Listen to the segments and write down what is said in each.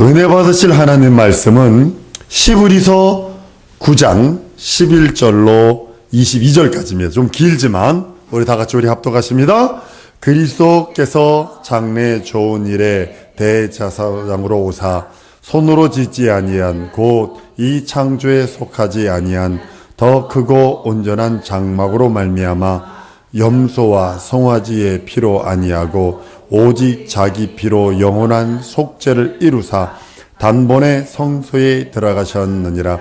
은혜 받으실 하나님 말씀은 시브리서 9장 11절로 22절까지입니다. 좀 길지만 우리 다 같이 합독하십니다. 그리스도께서 장래 좋은 일에 대제사장으로 오사 손으로 짓지 아니한 곧 이 창조에 속하지 아니한 더 크고 온전한 장막으로 말미암아 염소와 송아지의 피로 아니하고 오직 자기 피로 영원한 속죄를 이루사 단번에 성소에 들어가셨느니라.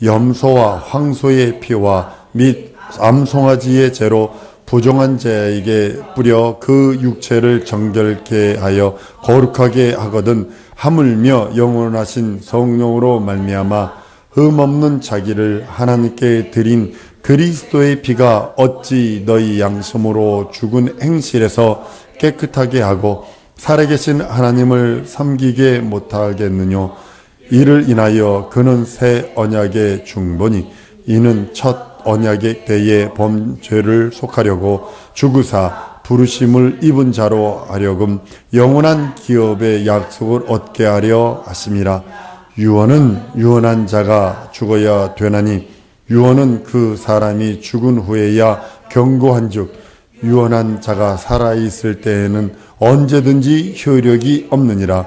염소와 황소의 피와 및 암송아지의 죄로 부정한 자에게 뿌려 그 육체를 정결케 하여 거룩하게 하거든 하물며 영원하신 성령으로 말미암아 흠없는 자기를 하나님께 드린 그리스도의 피가 어찌 너희 양심으로 죽은 행실에서 깨끗하게 하고 살아계신 하나님을 섬기게 못하겠느냐. 이를 인하여 그는 새 언약의 중보니 이는 첫 언약의 때에 범죄를 속하려고 죽으사 부르심을 입은 자로 하려금 영원한 기업의 약속을 얻게 하려 하심이라. 유언은 유언한 자가 죽어야 되나니 유언은 그 사람이 죽은 후에야 경고한즉 유언한 자가 살아있을 때에는 언제든지 효력이 없느니라.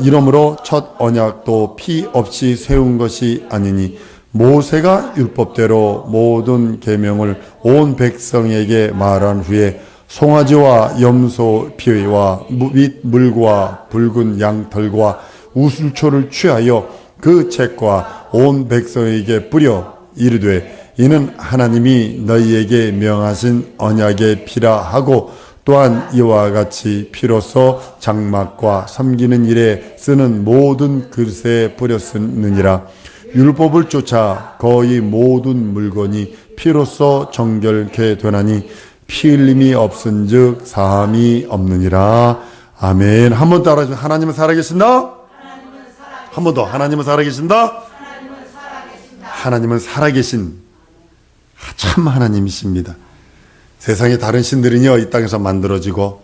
이러므로 첫 언약도 피 없이 세운 것이 아니니 모세가 율법대로 모든 계명을 온 백성에게 말한 후에 송아지와 염소 피와 및 물과 붉은 양털과 우슬초를 취하여 그 책과 온 백성에게 뿌려 이르되 이는 하나님이 너희에게 명하신 언약의 피라 하고 또한 이와 같이 피로써 장막과 섬기는 일에 쓰는 모든 그릇에 뿌렸느니라. 율법을 쫓아 거의 모든 물건이 피로써 정결케 되나니 피 흘림이 없은즉 사함이 없느니라. 아멘. 한 번 따라하시면 하나님은 살아계신다. 한 번 더. 하나님은 살아계신다. 하나님은 살아계신 참 하나님이십니다. 세상의 다른 신들은요, 이 땅에서 만들어지고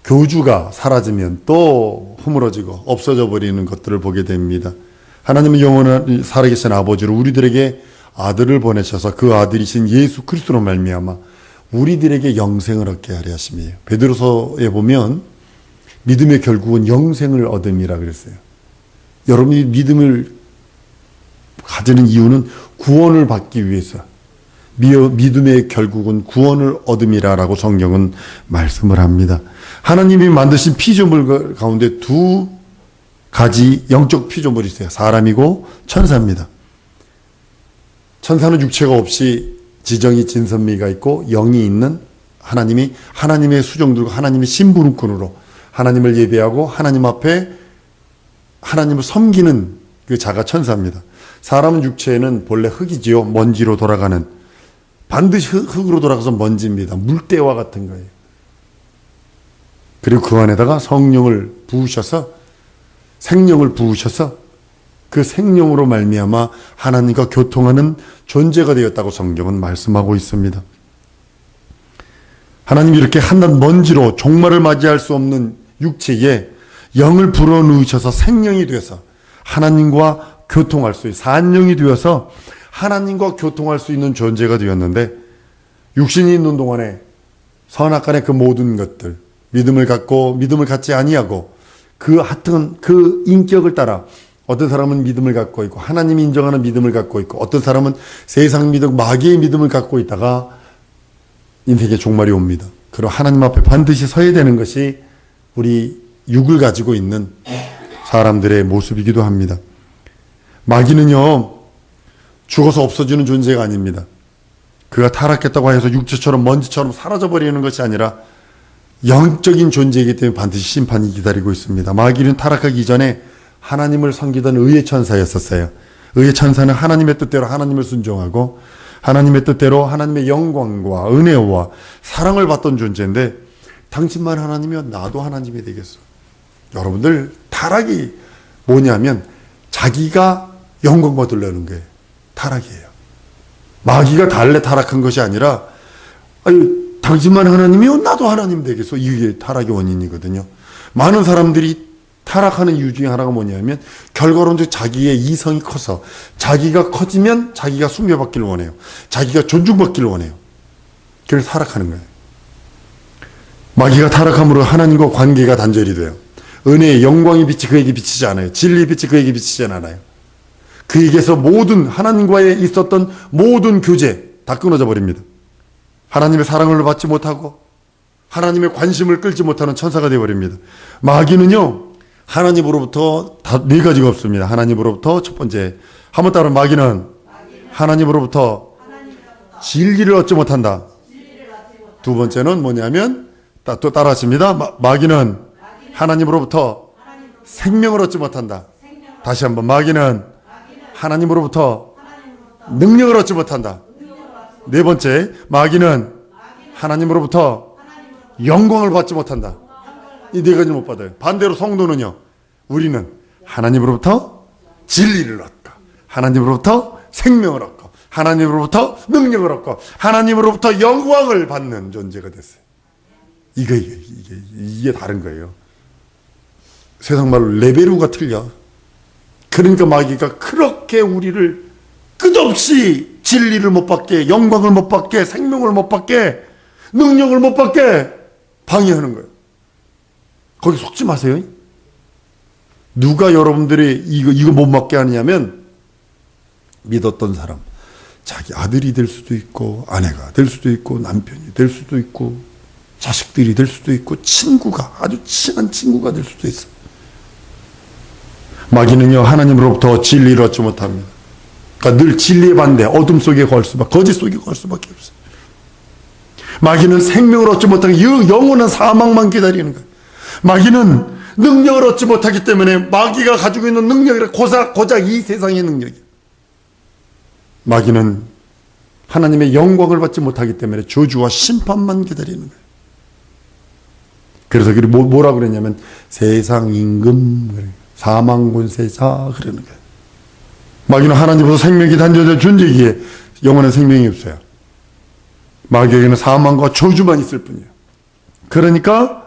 교주가 사라지면 또 허물어지고 없어져 버리는 것들을 보게 됩니다. 하나님은 영원한 살아계신 아버지로 우리들에게 아들을 보내셔서 그 아들이신 예수 그리스도로 말미암아 우리들에게 영생을 얻게 하려 하심이에요. 베드로서에 보면 믿음의 결국은 영생을 얻음이라 그랬어요. 여러분이 믿음을 가지는 이유는 구원을 받기 위해서, 믿음의 결국은 구원을 얻음이라고 성경은 말씀을 합니다. 하나님이 만드신 피조물 가운데 두 가지 영적 피조물이 있어요. 사람이고 천사입니다. 천사는 육체가 없이 지정이 진선미가 있고 영이 있는 하나님이 하나님의 수종들과 하나님의 신부름꾼으로 하나님을 예배하고 하나님 앞에 하나님을 섬기는 그 자가 천사입니다. 사람은 육체에는 본래 흙이지요. 먼지로 돌아가는, 반드시 흙으로 돌아가서 먼지입니다. 물때와 같은 거예요. 그리고 그 안에다가 성령을 부으셔서 생명을 부으셔서 그 생명으로 말미암아 하나님과 교통하는 존재가 되었다고 성경은 말씀하고 있습니다. 하나님이 이렇게 한낱 먼지로 종말을 맞이할 수 없는 육체에 영을 불어넣으셔서 생명이 되어서 하나님과 교통할 수 있는, 산령이 되어서 하나님과 교통할 수 있는 존재가 되었는데, 육신이 있는 동안에 선악간의 그 모든 것들, 믿음을 갖고 믿음을 갖지 아니하고 그 하여튼 그 인격을 따라 어떤 사람은 믿음을 갖고 있고 하나님이 인정하는 믿음을 갖고 있고 어떤 사람은 세상 믿음, 마귀의 믿음을 갖고 있다가 인생의 종말이 옵니다. 그리고 하나님 앞에 반드시 서야 되는 것이 우리 육을 가지고 있는 사람들의 모습이기도 합니다. 마귀는요, 죽어서 없어지는 존재가 아닙니다. 그가 타락했다고 해서 육체처럼 먼지처럼 사라져버리는 것이 아니라 영적인 존재이기 때문에 반드시 심판이 기다리고 있습니다. 마귀는 타락하기 전에 하나님을 섬기던 의의 천사였었어요. 의의 천사는 하나님의 뜻대로 하나님을 순종하고 하나님의 뜻대로 하나님의 영광과 은혜와 사랑을 받던 존재인데, 당신만 하나님이면 나도 하나님이 되겠어. 여러분들, 타락이 뭐냐면 자기가 영광 받으려는 게 타락이에요. 마귀가 달래 타락한 것이 아니라, 당신만 하나님이면 나도 하나님 되겠어. 이게 타락의 원인이거든요. 많은 사람들이 타락하는 이유 중에 하나가 뭐냐면 결과론적으로 자기의 이성이 커서 자기가 커지면 자기가 숭배받기를 원해요. 자기가 존중받기를 원해요. 그래서 타락하는 거예요. 마귀가 타락함으로 하나님과 관계가 단절이 돼요. 은혜의 영광의 빛이 그에게 비치지 않아요. 진리의 빛이 그에게 비치지 않아요. 그에게서 모든 하나님과의 있었던 모든 교제 다 끊어져 버립니다. 하나님의 사랑을 받지 못하고 하나님의 관심을 끌지 못하는 천사가 되어버립니다. 마귀는요, 하나님으로부터 다 네 가지가 없습니다. 하나님으로부터 첫 번째, 한번 따라 마귀는 하나님으로부터 진리를 얻지 못한다. 두 번째는 뭐냐면 또 따라하십니다. 마귀는 하나님으로부터 생명을 얻지 못한다. 다시 한번, 마귀는 하나님으로부터 능력을 얻지 못한다. 네 번째, 마귀는 하나님으로부터 영광을 받지 못한다. 이 네 가지를 못 받아요. 반대로 성도는요, 우리는 하나님으로부터 진리를 얻고 하나님으로부터 생명을 얻고 하나님으로부터 능력을 얻고 하나님으로부터 영광을 받는 존재가 됐어요. 이게 다른 거예요. 세상 말로 레벨우가 틀려. 그러니까 마귀가 그렇게 우리를 끝없이 진리를 못 받게, 영광을 못 받게, 생명을 못 받게, 능력을 못 받게 방해하는 거예요. 거기 속지 마세요. 누가 여러분들이 이거 못 받게 하느냐면 믿었던 사람, 자기 아들이 될 수도 있고 아내가 될 수도 있고 남편이 될 수도 있고 자식들이 될 수도 있고 친구가, 아주 친한 친구가 될 수도 있어. 마귀는요, 하나님으로부터 진리를 얻지 못합니다. 그러니까 늘 진리의 반대, 어둠 속에 걸 수밖에, 거짓 속에 걸 수밖에 없어요. 마귀는 생명을 얻지 못하고 영원한 사망만 기다리는 거예요. 마귀는 능력을 얻지 못하기 때문에 마귀가 가지고 있는 능력이라 고작 이 세상의 능력이에요. 마귀는 하나님의 영광을 받지 못하기 때문에 저주와 심판만 기다리는 거예요. 그래서 뭐라고 그랬냐면 세상 임금, 사망 권세자 그러는 거예요. 마귀는 하나님으로서 생명이 단절된 존재이기에 영원한 생명이 없어요. 마귀에게는 사망과 저주만 있을 뿐이에요. 그러니까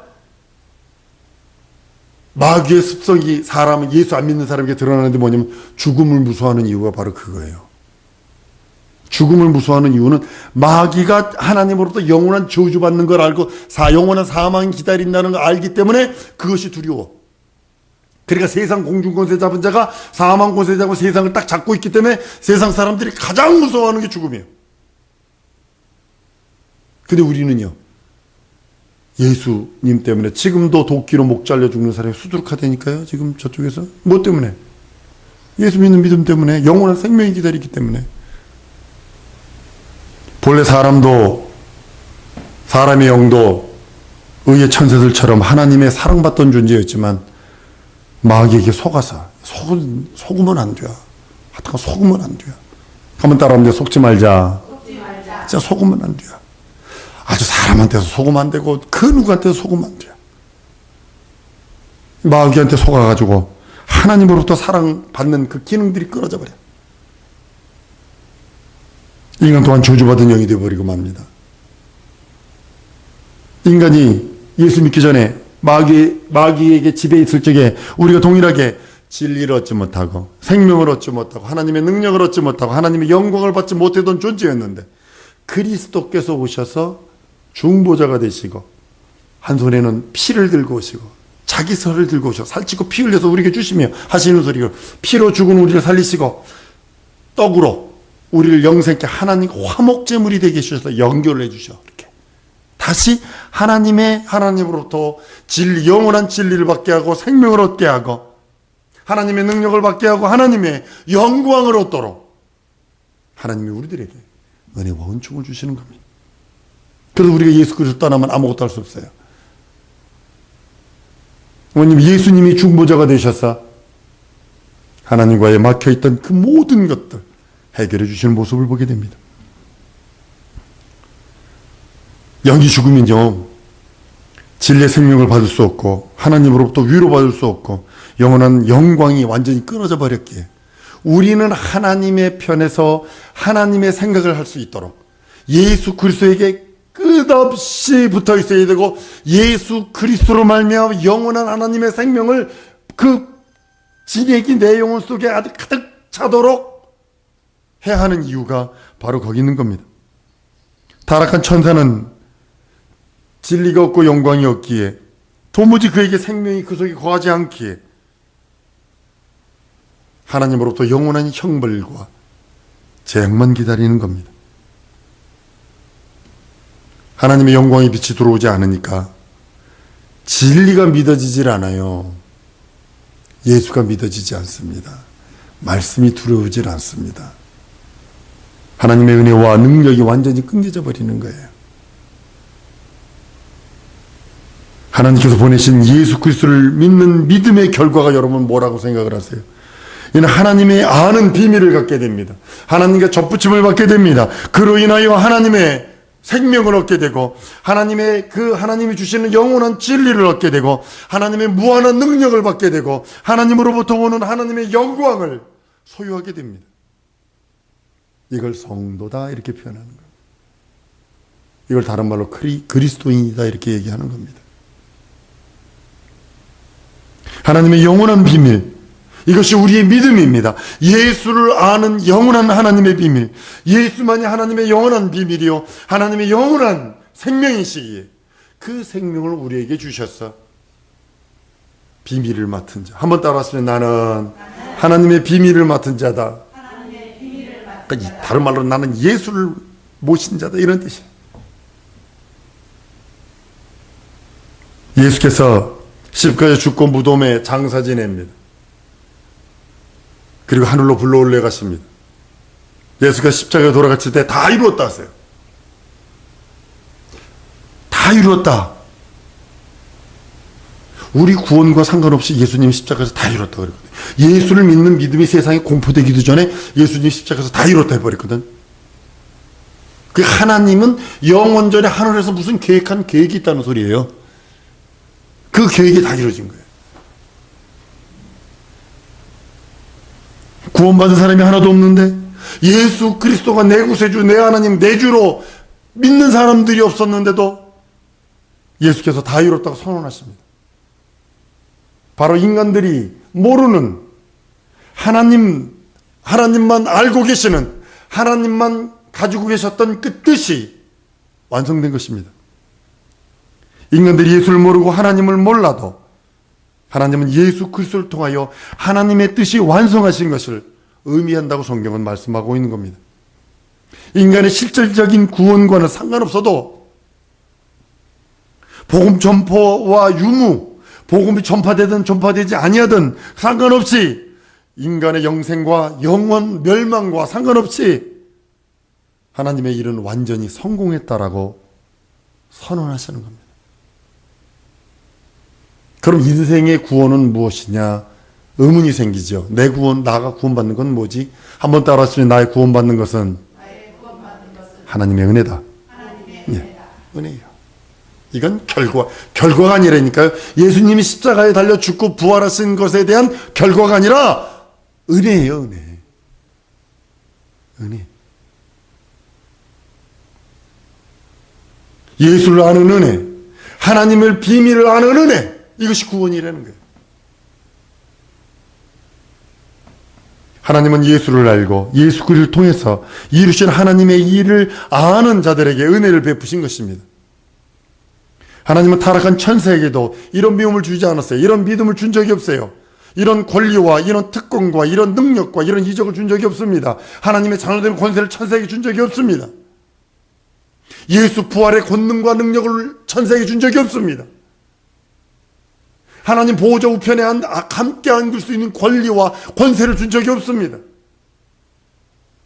마귀의 습성이 예수 안 믿는 사람에게 드러나는데 뭐냐면 죽음을 무서워하는 이유가 바로 그거예요. 죽음을 무서워하는 이유는 마귀가 하나님으로부터 영원한 저주받는 걸 알고 영원한 사망이 기다린다는 걸 알기 때문에 그것이 두려워. 그러니까 세상 공중권세 잡은 자가 사망 권세 잡고 세상을 딱 잡고 있기 때문에 세상 사람들이 가장 무서워하는 게 죽음이에요. 근데 우리는요, 예수님 때문에 지금도 도끼로 목 잘려 죽는 사람이 수두룩하다니까요. 지금 저쪽에서. 뭐 때문에? 예수 믿는 믿음 때문에, 영원한 생명이 기다리기 때문에. 본래 사람의 영도 의의 천사들처럼 하나님의 사랑받던 존재였지만 마귀에게 속아서 속으면 안 돼요. 하여튼 속으면 안 돼요. 한번 따라하면 돼. 속지 말자. 진짜 속으면 안 돼요. 아주 사람한테서 속으면 안 되고 그 누구한테서 속으면 안 돼요. 마귀한테 속아가지고 하나님으로부터 사랑받는 그 기능들이 끊어져 버려요. 인간 또한 저주받은 영이 되어버리고 맙니다. 인간이 예수 믿기 전에 마귀에게 지배 있을 적에 우리가 동일하게 진리를 얻지 못하고 생명을 얻지 못하고 하나님의 능력을 얻지 못하고 하나님의 영광을 받지 못했던 존재였는데 그리스도께서 오셔서 중보자가 되시고 한 손에는 피를 들고 오시고 자기 살을 들고 오셔서 살찌고 피 흘려서 우리에게 주시며 하시는 소리가 피로 죽은 우리를 살리시고 떡으로 우리를 영생케 하나님과 화목제물이 되게 해주셔서 연결을 해주셔. 이렇게 다시 하나님으로부터 진리, 영원한 진리를 받게 하고 생명을 얻게 하고 하나님의 능력을 받게 하고 하나님의 영광을 얻도록 하나님이 우리들에게 은혜와 은총을 주시는 겁니다. 그래서 우리가 예수 그리스도 떠나면 아무것도 할 수 없어요. 예수님이 중보자가 되셔서 하나님과의 막혀있던 그 모든 것들 해결해 주시는 모습을 보게 됩니다. 영이 죽으면요, 진리의 생명을 받을 수 없고 하나님으로부터 위로받을 수 없고 영원한 영광이 완전히 끊어져 버렸기에 우리는 하나님의 편에서 하나님의 생각을 할 수 있도록 예수 그리스도에게 끝없이 붙어 있어야 되고 예수 그리스도로 말미암아 영원한 하나님의 생명을 그 진액이 내 영혼 속에 아주 가득 차도록 해야 하는 이유가 바로 거기 있는 겁니다. 타락한 천사는 진리가 없고 영광이 없기에 도무지 그에게 생명이 그 속에 거하지 않기에 하나님으로부터 영원한 형벌과 재앙만 기다리는 겁니다. 하나님의 영광의 빛이 들어오지 않으니까 진리가 믿어지질 않아요. 예수가 믿어지지 않습니다. 말씀이 들어오질 않습니다. 하나님의 은혜와 능력이 완전히 끊겨져 버리는 거예요. 하나님께서 보내신 예수 그리스도를 믿는 믿음의 결과가 여러분 뭐라고 생각을 하세요? 이는 하나님의 아는 비밀을 갖게 됩니다. 하나님과 접붙임을 받게 됩니다. 그로 인하여 하나님의 생명을 얻게 되고 하나님이 주시는 영원한 진리를 얻게 되고 하나님의 무한한 능력을 받게 되고 하나님으로부터 오는 하나님의 영광을 소유하게 됩니다. 이걸 성도다 이렇게 표현하는 거예요. 이걸 다른 말로 그리스도인이다 이렇게 얘기하는 겁니다. 하나님의 영원한 비밀, 이것이 우리의 믿음입니다. 예수를 아는 영원한 하나님의 비밀, 예수만이 하나님의 영원한 비밀이요 하나님의 영원한 생명이시기에 그 생명을 우리에게 주셨어. 비밀을 맡은 자. 한번 따라하시면 나는 하나님의 비밀을 맡은 자다. 그러니까 다른 말로 나는 예수를 모신 자다 이런 뜻이에요. 예수께서 십자가에 죽고 무덤에 장사 지냅니다. 그리고 하늘로 불러 올라가십니다. 예수가 십자가에 돌아갔을 때 다 이루었다 하세요. 다 이루었다. 우리 구원과 상관없이 예수님이 십자가에서 다 이뤘다 그랬거든. 예수를 믿는 믿음이 세상에 공포되기도 전에 예수님이 십자가에서 다 이뤘다 해버렸거든. 그 하나님은 영원전에 하늘에서 무슨 계획한 계획이 있다는 소리예요. 그 계획이 다 이루어진 거예요. 구원받은 사람이 하나도 없는데 예수 그리스도가 내 구세주, 내 하나님, 내 주로 믿는 사람들이 없었는데도 예수께서 다 이뤘다고 선언하십니다. 바로 인간들이 모르는 하나님만 알고 계시는 하나님만 가지고 계셨던 그 뜻이 완성된 것입니다. 인간들이 예수를 모르고 하나님을 몰라도 하나님은 예수 그리스도를 통하여 하나님의 뜻이 완성하신 것을 의미한다고 성경은 말씀하고 있는 겁니다. 인간의 실질적인 구원과는 상관없어도 복음 전포와 유무, 복음이 전파되든 전파되지 아니하든 상관없이 인간의 영생과 영원 멸망과 상관없이 하나님의 일은 완전히 성공했다라고 선언하시는 겁니다. 그럼 인생의 구원은 무엇이냐? 의문이 생기죠. 내 구원, 나가 구원받는 건 뭐지? 한번 따라하시면 나의 구원받는 것은 하나님의 은혜다. 네, 은혜예요. 이건 결과가 아니라니까요. 예수님이 십자가에 달려 죽고 부활하신 것에 대한 결과가 아니라 은혜예요, 은혜. 은혜. 예수를 아는 은혜, 하나님의 비밀을 아는 은혜, 이것이 구원이라는 거예요. 하나님은 예수를 알고 예수 그리스도를 통해서 이루신 하나님의 일을 아는 자들에게 은혜를 베푸신 것입니다. 하나님은 타락한 천사에게도 이런 미움을 주지 않았어요. 이런 믿음을 준 적이 없어요. 이런 권리와 이런 특권과 이런 능력과 이런 이적을 준 적이 없습니다. 하나님의 자녀된 권세를 천사에게 준 적이 없습니다. 예수 부활의 권능과 능력을 천사에게 준 적이 없습니다. 하나님 보호자 우편에 함께 앉을 수 있는 권리와 권세를 준 적이 없습니다.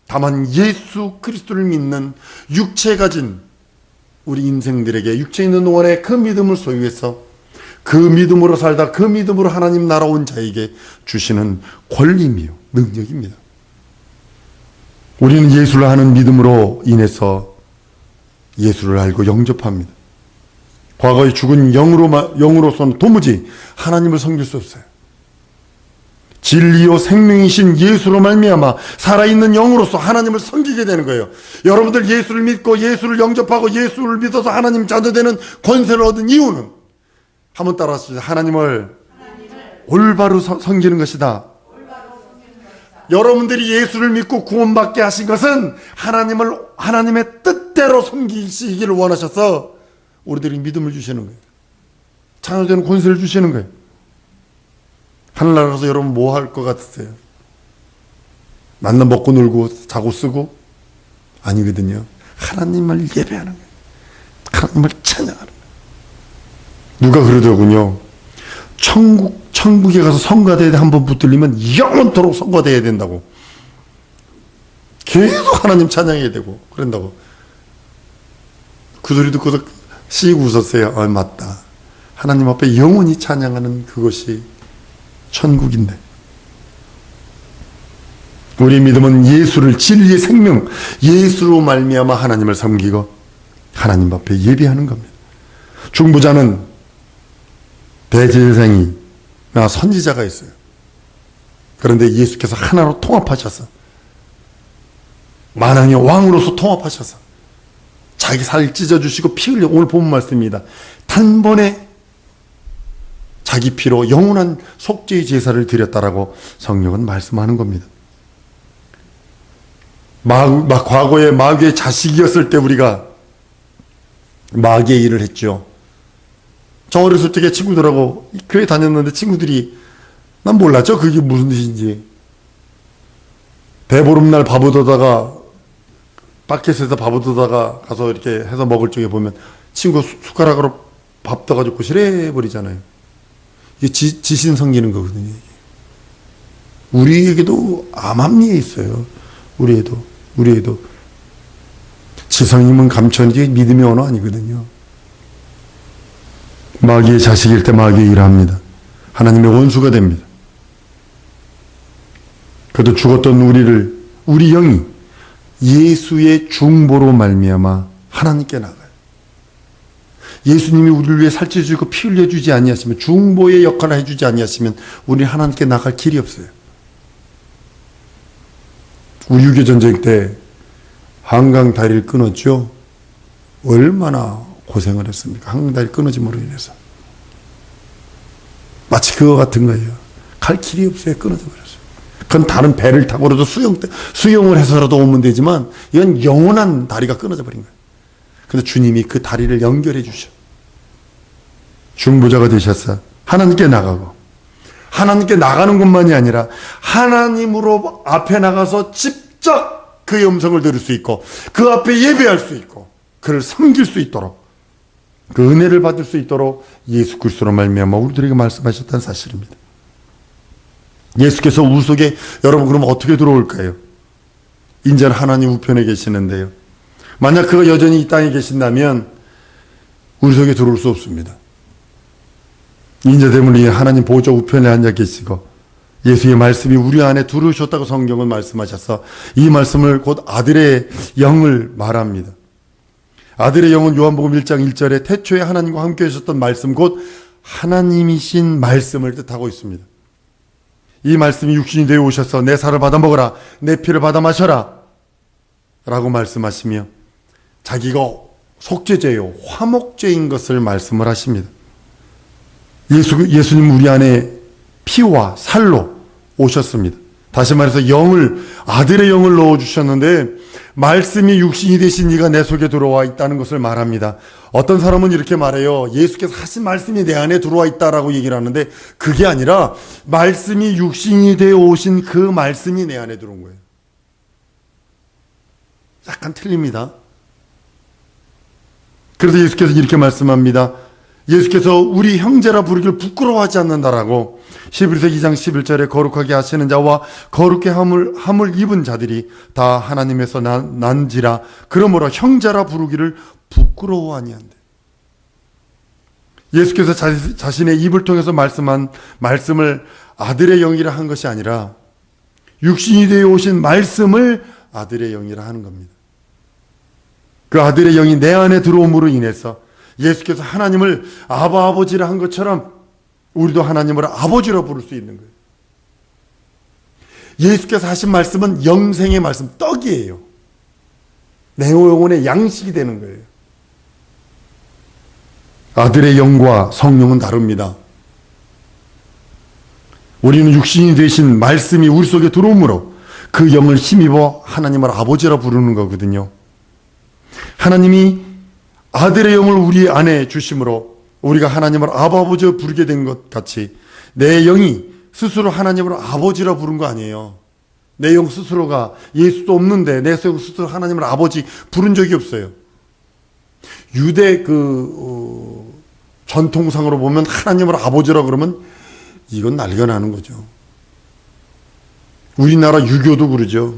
다만 예수 그리스도를 믿는 육체 가진 우리 인생들에게 육체 있는 동안에 그 믿음을 소유해서 그 믿음으로 살다 그 믿음으로 하나님 나라 온 자에게 주시는 권리이며 능력입니다. 우리는 예수를 아는 믿음으로 인해서 예수를 알고 영접합니다. 과거에 죽은 영으로서는 도무지 하나님을 섬길 수 없어요. 진리요 생명이신 예수로 말미암아 살아있는 영으로서 하나님을 섬기게 되는 거예요. 여러분들 예수를 믿고 예수를 영접하고 예수를 믿어서 하나님 자녀 되는 권세를 얻은 이유는 한번 따라하시죠. 하나님을 올바로 섬기는 것이다. 여러분들이 예수를 믿고 구원받게 하신 것은 하나님의 뜻대로 섬기시기를 원하셔서 우리들이 믿음을 주시는 거예요. 창조되는 권세를 주시는 거예요. 하늘나라에서 여러분 뭐 할 것 같으세요? 만나 먹고 놀고 자고 쓰고? 아니거든요. 하나님을 예배하는 거예요. 하나님을 찬양하는 거예요. 누가 그러더군요. 천국에 가서 성가대에 한번 붙들리면 영원토록 성가대야 된다고. 계속 하나님 찬양해야 되고 그런다고. 그 소리 듣고서 씩 웃었어요. 맞다. 하나님 앞에 영원히 찬양하는 그것이 천국인데. 우리 믿음은 예수를 진리의 생명, 예수로 말미암아 하나님을 섬기고 하나님 앞에 예배하는 겁니다. 중보자는 대제사장이나 선지자가 있어요. 그런데 예수께서 하나로 통합하셔서 만왕의 왕으로서 통합하셔서 자기 살 찢어주시고 피 흘려, 오늘 본 말씀입니다. 단번에 자기 피로 영원한 속죄의 제사를 드렸다라고 성경은 말씀하는 겁니다. 과거에 마귀의 자식이었을 때 우리가 마귀의 일을 했죠. 저 어렸을 적에 친구들하고 교회 다녔는데 친구들이 난 몰랐죠. 그게 무슨 뜻인지. 배보름날 밥 얻어다가 밖에서 밥 얻어다가 가서 이렇게 해서 먹을 적에 보면 친구 숟가락으로 밥 떠가지고 고실해버리잖아요. 이게 지신 섬기는 거거든요. 우리에게도 암암리에 있어요. 우리에도. 지성님은 감천이지 믿음의 언어 아니거든요. 마귀의 자식일 때 마귀의 일을 합니다. 하나님의 원수가 됩니다. 그래도 죽었던 우리 영이 예수의 중보로 말미암아 하나님께 나가요. 예수님이 우리를 위해 살찌주고 피 흘려주지 아니하시면, 중보의 역할을 해주지 아니하시면 우리 하나님께 나갈 길이 없어요. 우리 6.25 전쟁 때 한강 다리를 끊었죠. 얼마나 고생을 했습니까? 한강 다리 끊어짐으로 인해서. 마치 그거 같은 거예요. 갈 길이 없어요. 끊어져 버렸어요. 그건 다른 배를 타고라도 수영을 해서라도 오면 되지만 이건 영원한 다리가 끊어져 버린 거예요. 근데 주님이 그 다리를 연결해 주셔. 중보자가 되셔서 하나님께 나가고, 하나님께 나가는 것만이 아니라 하나님으로 앞에 나가서 직접 그의 음성을 들을 수 있고 그 앞에 예배할 수 있고 그를 섬길 수 있도록, 그 은혜를 받을 수 있도록 예수 그리스도로 말미암아 우리들에게 말씀하셨다는 사실입니다. 예수께서 우속에, 여러분 그러면 어떻게 들어올까요? 인자는 하나님 우편에 계시는데요. 만약 그가 여전히 이 땅에 계신다면 우리 속에 들어올 수 없습니다. 인자 때문에 하나님 보좌 우편에 앉아 계시고 예수의 말씀이 우리 안에 들어오셨다고 성경은 말씀하셔서 이 말씀을 곧 아들의 영을 말합니다. 아들의 영은 요한복음 1장 1절에 태초에 하나님과 함께 하셨던 말씀, 곧 하나님이신 말씀을 뜻하고 있습니다. 이 말씀이 육신이 되어 오셔서 내 살을 받아 먹어라, 내 피를 받아 마셔라 라고 말씀하시며 자기가 속죄제요, 화목제인 것을 말씀을 하십니다. 예수님 우리 안에 피와 살로 오셨습니다. 다시 말해서 아들의 영을 넣어주셨는데 말씀이 육신이 되신 이가 내 속에 들어와 있다는 것을 말합니다. 어떤 사람은 이렇게 말해요. 예수께서 하신 말씀이 내 안에 들어와 있다라고 얘기를 하는데 그게 아니라 말씀이 육신이 되어 오신 그 말씀이 내 안에 들어온 거예요. 약간 틀립니다. 그래서 예수께서 이렇게 말씀합니다. 예수께서 우리 형제라 부르기를 부끄러워하지 않는다라고. 히브리서 2장 11절에 거룩하게 하시는 자와 거룩게 함을 입은 자들이 다 하나님에서 난지라 그러므로 형제라 부르기를 부끄러워 아니한대. 예수께서 자신의 입을 통해서 말씀한 말씀을 아들의 영이라 한 것이 아니라 육신이 되어 오신 말씀을 아들의 영이라 하는 겁니다. 그 아들의 영이 내 안에 들어옴으로 인해서 예수께서 하나님을 아버지라 한 것처럼 우리도 하나님을 아버지로 부를 수 있는 거예요. 예수께서 하신 말씀은 영생의 말씀, 떡이에요. 내 영혼의 양식이 되는 거예요. 아들의 영과 성령은 다릅니다. 우리는 육신이 되신 말씀이 우리 속에 들어오므로 그 영을 힘입어 하나님을 아버지라 부르는 거거든요. 하나님이 아들의 영을 우리 안에 주심으로 우리가 하나님을 아버지 부르게 된 것 같이 내 영이 스스로 하나님을 아버지라 부른 거 아니에요. 내 영 스스로가 예수도 없는데 내 영 스스로 하나님을 아버지 부른 적이 없어요. 유대 전통상으로 보면 하나님을 아버지라 그러면 이건 난리가 나는 거죠. 우리나라 유교도 그러죠.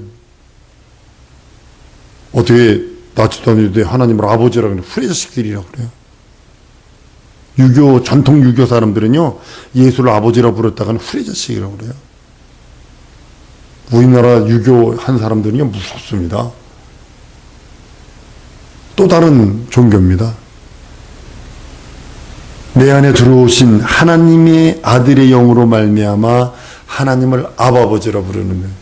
어떻게 나치도 않는데 하나님을 아버지라 그러는 후레자식들이라고 그래요. 전통 유교 사람들은요, 예수를 아버지라 부르다가는 후레자식이라고 그래요. 우리나라 유교 한 사람들은요, 무섭습니다. 또 다른 종교입니다. 내 안에 들어오신 하나님의 아들의 영으로 말미암아 하나님을 아버지라 부르는 거예요.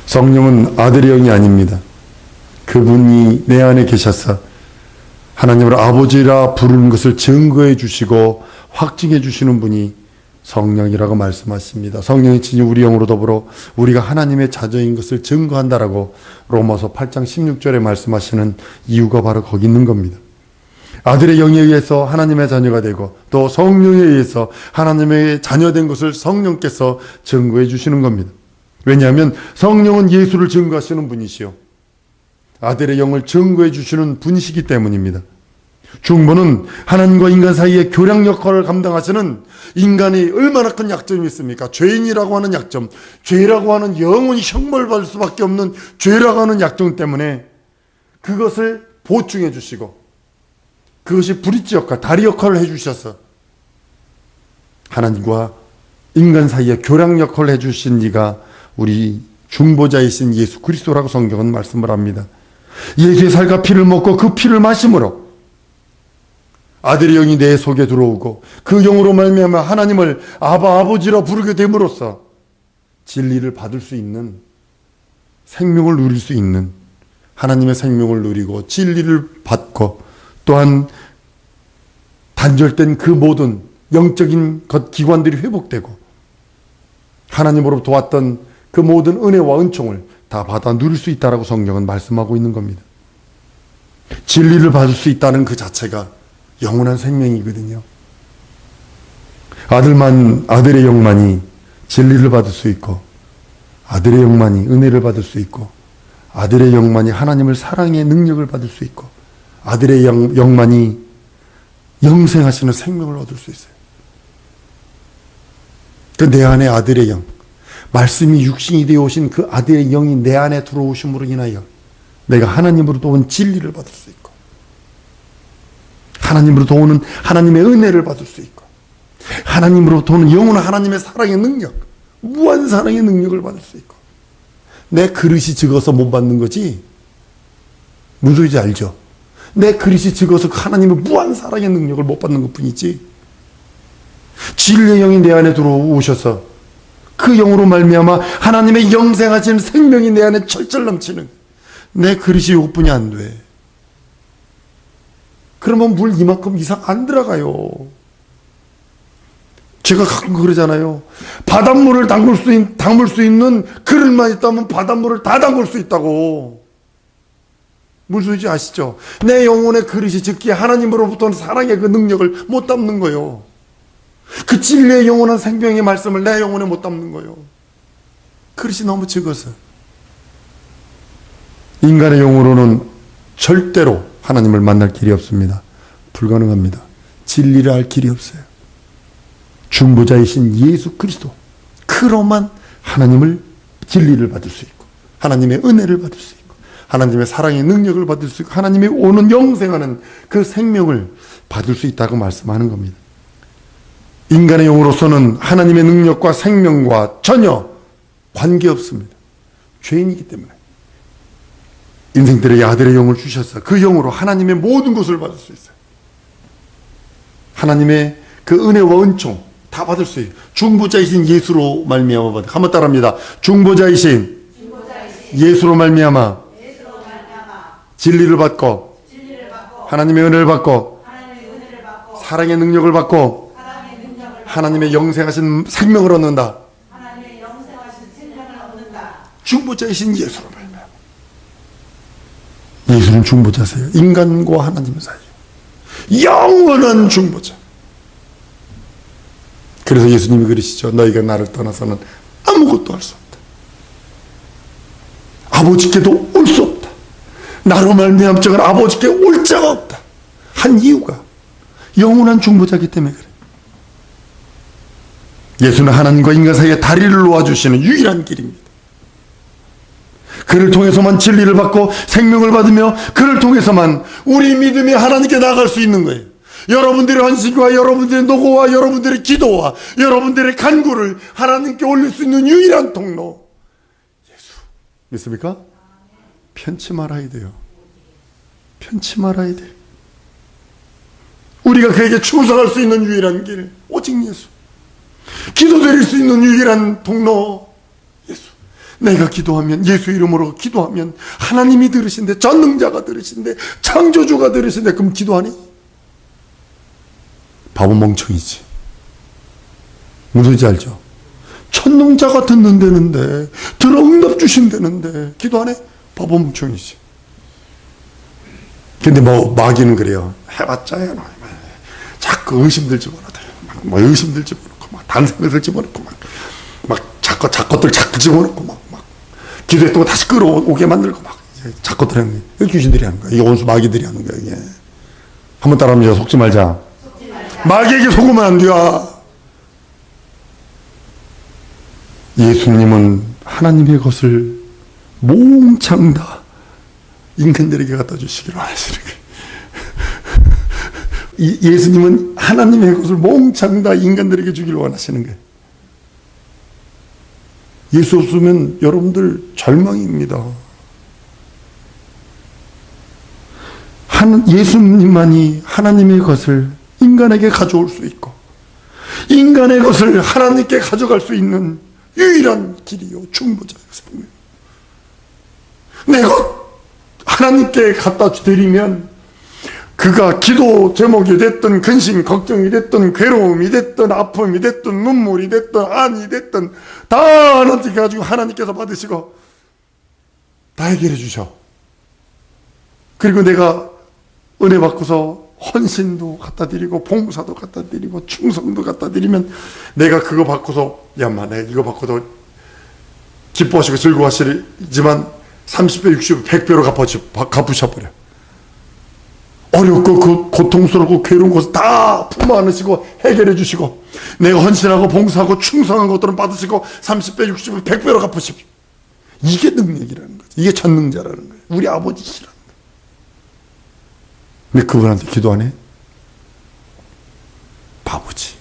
성령은 아들의 영이 아닙니다. 그분이 내 안에 계셔서 하나님을 아버지라 부르는 것을 증거해 주시고 확증해 주시는 분이 성령이라고 말씀하십니다. 성령이 친히 우리 영으로 더불어 우리가 하나님의 자녀인 것을 증거한다라고 로마서 8장 16절에 말씀하시는 이유가 바로 거기 있는 겁니다. 아들의 영에 의해서 하나님의 자녀가 되고 또 성령에 의해서 하나님의 자녀된 것을 성령께서 증거해 주시는 겁니다. 왜냐하면 성령은 예수를 증거하시는 분이시요 아들의 영을 증거해 주시는 분이시기 때문입니다. 중보는 하나님과 인간 사이의 교량 역할을 감당하시는 인간이 얼마나 큰 약점이 있습니까? 죄인이라고 하는 약점, 죄라고 하는 영원히 형벌받을 수밖에 없는 죄라고 하는 약점 때문에 그것을 보충해 주시고 그것이 브릿지 역할, 다리 역할을 해주셔서 하나님과 인간 사이의 교량 역할을 해주신 이가 우리 중보자이신 예수 그리스도라고 성경은 말씀을 합니다. 예수의 살과 피를 먹고 그 피를 마심으로 아들의 영이 내 속에 들어오고 그 영으로 말미암아 하나님을 아버지라 부르게 됨으로써 진리를 받을 수 있는, 생명을 누릴 수 있는, 하나님의 생명을 누리고 진리를 받고 또한 단절된 그 모든 영적인 기관들이 회복되고 하나님으로부터 왔던 그 모든 은혜와 은총을 다 받아 누릴 수 있다라고 성경은 말씀하고 있는 겁니다. 진리를 받을 수 있다는 그 자체가 영원한 생명이거든요. 아들의 영만이 진리를 받을 수 있고 아들의 영만이 은혜를 받을 수 있고 아들의 영만이 하나님을 사랑의 능력을 받을 수 있고 아들의 영만이 영생하시는 생명을 얻을 수 있어요. 그 내 안에 아들의 영, 말씀이 육신이 되어 오신 그 아들의 영이 내 안에 들어오심으로 인하여 내가 하나님으로부터 온 진리를 받을 수 있고 하나님으로부터 오는 하나님의 은혜를 받을 수 있고 하나님으로부터 오는 영원한 하나님의 사랑의 능력, 무한 사랑의 능력을 받을 수 있고 내 그릇이 적어서 못 받는 거지 무슨 소리인지 알죠? 내 그릇이 적어서 하나님의 무한 사랑의 능력을 못 받는 것 뿐이지 진리의 영이 내 안에 들어오셔서 그 영으로 말미암아 하나님의 영생하신 생명이 내 안에 철철 넘치는 내 그릇이 이것뿐이 안 돼. 그러면 물 이만큼 이상 안 들어가요. 제가 가끔 그러잖아요. 바닷물을 담글 수 있는 그릇만 있다면 바닷물을 다 담글 수 있다고. 무슨 소리인지 아시죠? 내 영혼의 그릇이 적기에 하나님으로부터는 사랑의 그 능력을 못 담는 거예요. 그 진리의 영원한 생명의 말씀을 내 영혼에 못 담는 거예요. 그릇이 너무 적어서. 인간의 영으로는 절대로 하나님을 만날 길이 없습니다. 불가능합니다. 진리를 알 길이 없어요. 중보자이신 예수 그리스도 그로만 하나님을 진리를 받을 수 있고 하나님의 은혜를 받을 수 있고 하나님의 사랑의 능력을 받을 수 있고 하나님의 오는 영생하는 그 생명을 받을 수 있다고 말씀하는 겁니다. 인간의 영으로서는 하나님의 능력과 생명과 전혀 관계없습니다. 죄인이기 때문에 인생들에게 아들의 영을 주셔서 그 영으로 하나님의 모든 것을 받을 수 있어요. 하나님의 그 은혜와 은총 다 받을 수 있어요. 중보자이신 예수로 말미암아 받아. 한번 따라합니다. 중보자이신 예수로 말미암아 진리를 받고 하나님의 은혜를 받고 사랑의 능력을 받고 하나님의 영생하신 생명을 얻는다. 하나님의 영생하신 생명을 얻는다. 중보자이신 예수로 말미암아. 예수는 중보자세요. 인간과 하나님 사이 영원한 중보자. 그래서 예수님이 그러시죠. 너희가 나를 떠나서는 아무것도 할 수 없다. 아버지께도 올 수 없다. 나로 말미암아 저건 아버지께 올 자가 없다. 한 이유가 영원한 중보자이기 때문에 그래. 예수는 하나님과 인간 사이에 다리를 놓아주시는 유일한 길입니다. 그를 통해서만 진리를 받고 생명을 받으며 그를 통해서만 우리 믿음이 하나님께 나아갈 수 있는 거예요. 여러분들의 헌신과 여러분들의 노고와 여러분들의 기도와 여러분들의 간구를 하나님께 올릴 수 있는 유일한 통로, 예수. 믿습니까? 편치 말아야 돼요. 편치 말아야 돼요. 우리가 그에게 충성할 수 있는 유일한 길, 오직 예수. 기도드릴 수 있는 유일한 통로, 예수. 내가 기도하면, 예수 이름으로 기도하면 하나님이 들으신대, 전능자가 들으신대, 창조주가 들으신대. 그럼 기도하니? 바보 멍청이지. 무슨 소리인지 알죠? 천능자가 듣는다는데, 들어 응답 주신다는데 기도 안 해? 바보 멍청이지. 근데 뭐 마귀는 그래요. 해봤자 자꾸 의심들 집어넣어요. 뭐 의심들 집어넣고 막 단생들 집어넣고 막 작것들 자꾸 집어넣고 막 기도했던 거 다시 끌어오게 만들고 막 작것들 하는 거예요. 이거 귀신들이 하는 거야. 이게 원수 마귀들이 하는 거야. 이게 한번 따라하면 속지 말자. 마귀에게 속으면 안 돼요. 예수님은 하나님의 것을 몽창 다 인간들에게 갖다 주시기를 원하시는 거예요. 예수님은 하나님의 것을 몽창 다 인간들에게 주기를 원하시는 거예요. 예수 없으면 여러분들 절망입니다. 예수님만이 하나님의 것을 인간에게 가져올 수 있고 인간의 것을 하나님께 가져갈 수 있는 유일한 길이요, 중보자예요. 내가 하나님께 갖다 드리면 그가 기도 제목이 됐든 근심 걱정이 됐든 괴로움이 됐든 아픔이 됐든 눈물이 됐든 안이 됐든 다 하나님께 가지고 하나님께서 받으시고 다 해결해 주셔. 그리고 내가 은혜 받고서 헌신도 갖다 드리고 봉사도 갖다 드리고 충성도 갖다 드리면 내가 그거 받고서 야마 내가 이거 받고도 기뻐하시고 즐거워하시지만 30배 60배 100배로 갚으셔버려. 어렵고 그 고통스럽고 괴로운 것을 다 품어 안으시고 해결해 주시고 내가 헌신하고 봉사하고 충성한 것들은 받으시고 30배 60배 100배로 갚으십시오. 이게 능력이라는 거죠. 이게 전능자라는 거예요. 우리 아버지시라는 거예요. 근데 그분한테 기도 안 해? 바보지.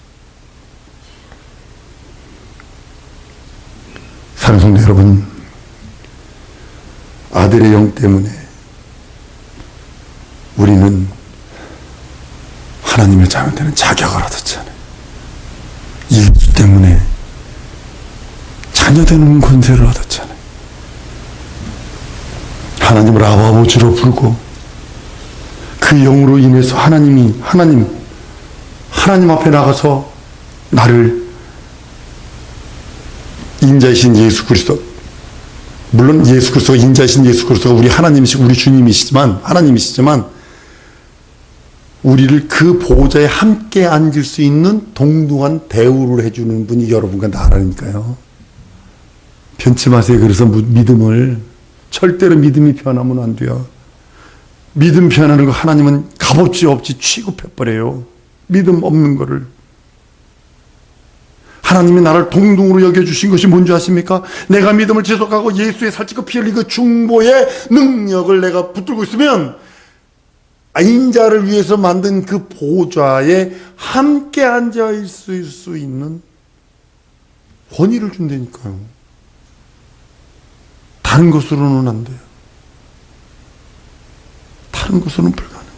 사랑하는 성도 여러분, 아들의 영 때문에 우리는 하나님의 자녀되는 자격을 얻었잖아요. 예수 때문에 자녀되는 권세를 얻었잖아요. 하나님을 아버지로 부르고 그 영으로 인해서 하나님 앞에 나가서 나를 인자이신 예수 그리스도, 물론 예수 그리스도가 인자이신 예수 그리스도가 우리 하나님이시고 우리 주님이시지만 하나님이시지만 우리를 그 보호자에 함께 앉을 수 있는 동등한 대우를 해주는 분이 여러분과 나라니까요. 편치 마세요. 그래서 믿음을 절대로 믿음이 변하면 안 돼요. 믿음 변하는 거 하나님은 값없이 없이 취급해버려요. 믿음 없는 거를. 하나님이 나를 동등으로 여겨주신 것이 뭔지 아십니까? 내가 믿음을 지속하고 예수의 살찌고 피 흘린 그 중보의 능력을 내가 붙들고 있으면 인자를 위해서 만든 그 보좌에 함께 앉아 있을 수 있는 권위를 준다니까요. 다른 것으로는 안 돼요. 다른 것으로는 불가능해요.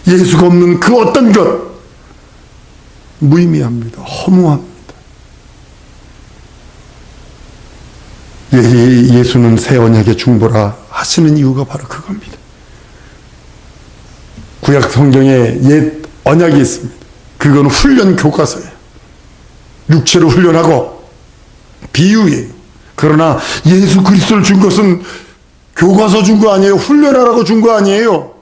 예수가 없는 그 어떤 것 무의미합니다. 허무합니다. 예수는 새 언약의 중보라 하시는 이유가 바로 그겁니다. 구약 성경에 옛 언약이 있습니다. 그건 훈련 교과서예요. 육체를 훈련하고 비유예요. 그러나 예수 그리스도를 준 것은 교과서 준 거 아니에요. 훈련하라고 준 거 아니에요.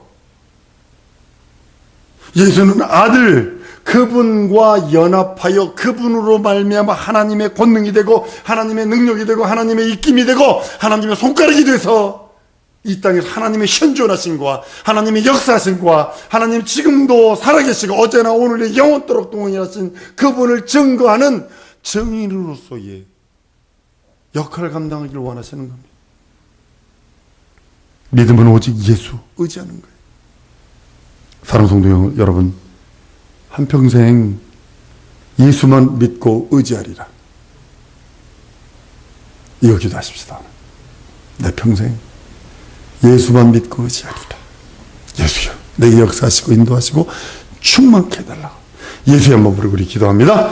예수는 아들, 그분과 연합하여 그분으로 말미암아 하나님의 권능이 되고 하나님의 능력이 되고 하나님의 입김이 되고 하나님의 손가락이 돼서 이 땅에서 하나님의 현존하심과 하나님의 역사하심과 하나님 지금도 살아계시고 어제나 오늘의 영원토록 동행하신 그분을 증거하는 증인으로서의 역할을 감당하기를 원하시는 겁니다. 믿음은 오직 예수 의지하는 거예요. 사랑하는 성도 여러분, 한평생 예수만 믿고 의지하리라. 이거 기도하십시다. 내 평생 예수만 믿고 의지하리라. 예수여, 내게 역사하시고 인도하시고 충만케 해달라. 예수의 한번 부르고 우리 기도합니다.